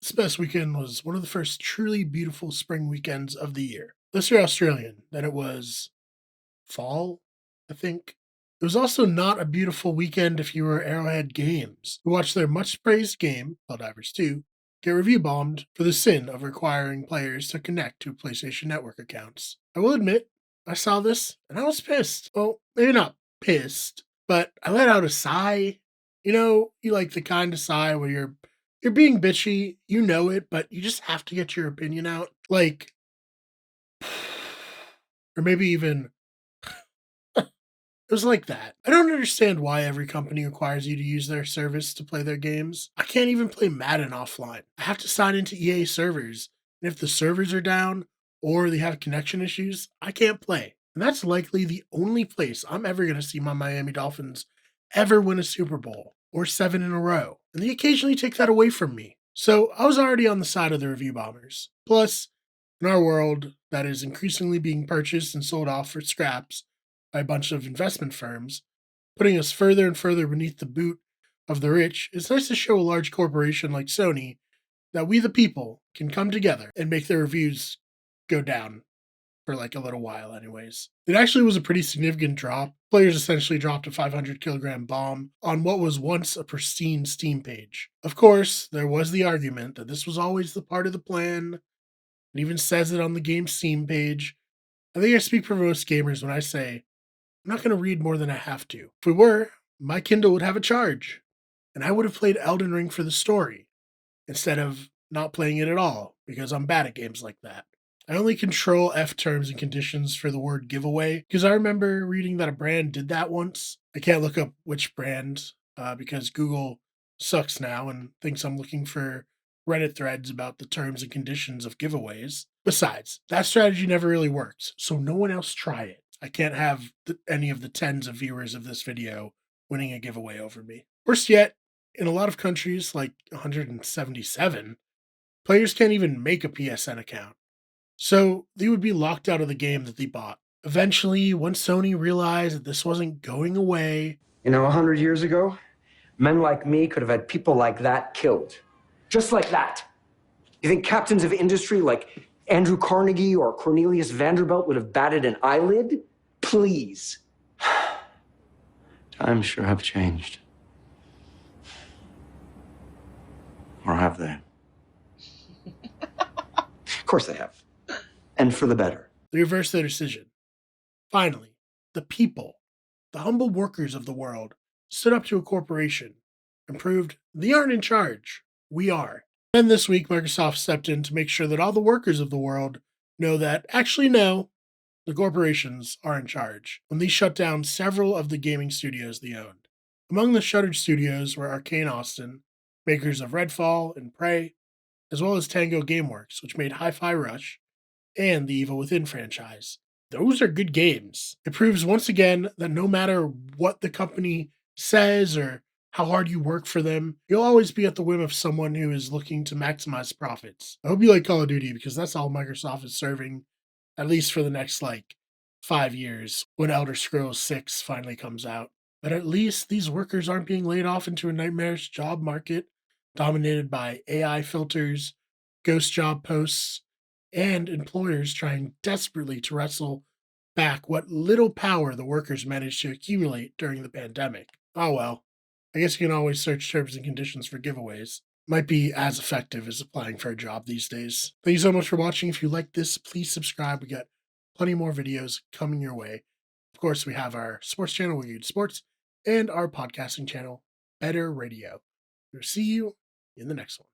This past weekend was one of the first truly beautiful spring weekends of the year. This year Australian, then it was fall, I think. It was also not a beautiful weekend if you were Arrowhead Games, who watched their much praised game, Helldivers 2, get review bombed for the sin of requiring players to connect to PlayStation Network accounts. I will admit, I saw this and I was pissed. Well, maybe not pissed, but I let out a sigh. You know, you like the kind of sigh where you're being bitchy, you know it, but you just have to get your opinion out. Like, or maybe even it was like that. I don't understand why every company requires you to use their service to play their games. I can't even play Madden offline. I have to sign into EA servers. And if the servers are down or they have connection issues, I can't play. And that's likely the only place I'm ever going to see my Miami Dolphins ever win a Super Bowl or 7 in a row. And they occasionally take that away from me. So I was already on the side of the review bombers. Plus, in our world that is increasingly being purchased and sold off for scraps by a bunch of investment firms, putting us further and further beneath the boot of the rich, it's nice to show a large corporation like Sony that we, the people, can come together and make their reviews go down for like a little while, anyways. It actually was a pretty significant drop. Players essentially dropped a 500 kilogram bomb on what was once a pristine Steam page. Of course, there was the argument that this was always the part of the plan. It even says it on the game's Steam page. I think I speak for most gamers when I say I'm not going to read more than I have to. If we were, my Kindle would have a charge, and I would have played Elden Ring for the story instead of not playing it at all because I'm bad at games like that. I only control F terms and conditions for the word giveaway because I remember reading that a brand did that once. I can't look up which brand because Google sucks now and thinks I'm looking for Reddit threads about the terms and conditions of giveaways. Besides, that strategy never really worked, so no one else try it. I can't have any of the tens of viewers of this video winning a giveaway over me. Worse yet, in a lot of countries, like 177, players can't even make a PSN account. So they would be locked out of the game that they bought. Eventually, once Sony realized that this wasn't going away, 100 years ago, men like me could have had people like that killed. Just like that. You think captains of industry like Andrew Carnegie or Cornelius Vanderbilt would have batted an eyelid? Please. Times sure have changed. Or have they? Of course they have. And for the better. they reversed their decision. Finally, the people, the humble workers of the world, stood up to a corporation and proved they aren't in charge. We are. Then this week, Microsoft stepped in to make sure that all the workers of the world know that, actually, no, the corporations are in charge when they shut down several of the gaming studios they owned. Among the shuttered studios were Arcane Austin, makers of Redfall and Prey, as well as Tango Gameworks, which made Hi-Fi Rush and the Evil Within franchise. Those are good games. It proves once again that no matter what the company says or how hard you work for them, you'll always be at the whim of someone who is looking to maximize profits. I hope you like Call of Duty because that's all Microsoft is serving, at least for the next 5 years when Elder Scrolls 6 finally comes out. But at least these workers aren't being laid off into a nightmarish job market dominated by AI filters, ghost job posts, and employers trying desperately to wrestle back what little power the workers managed to accumulate during the pandemic. Oh well, I guess you can always search terms and conditions for giveaways. Might be as effective as applying for a job these days. Thank you so much for watching. If you like this, please subscribe. We got plenty more videos coming your way. Of course, we have our sports channel, We Read Sports, and our podcasting channel, Better Radio. We'll see you in the next one.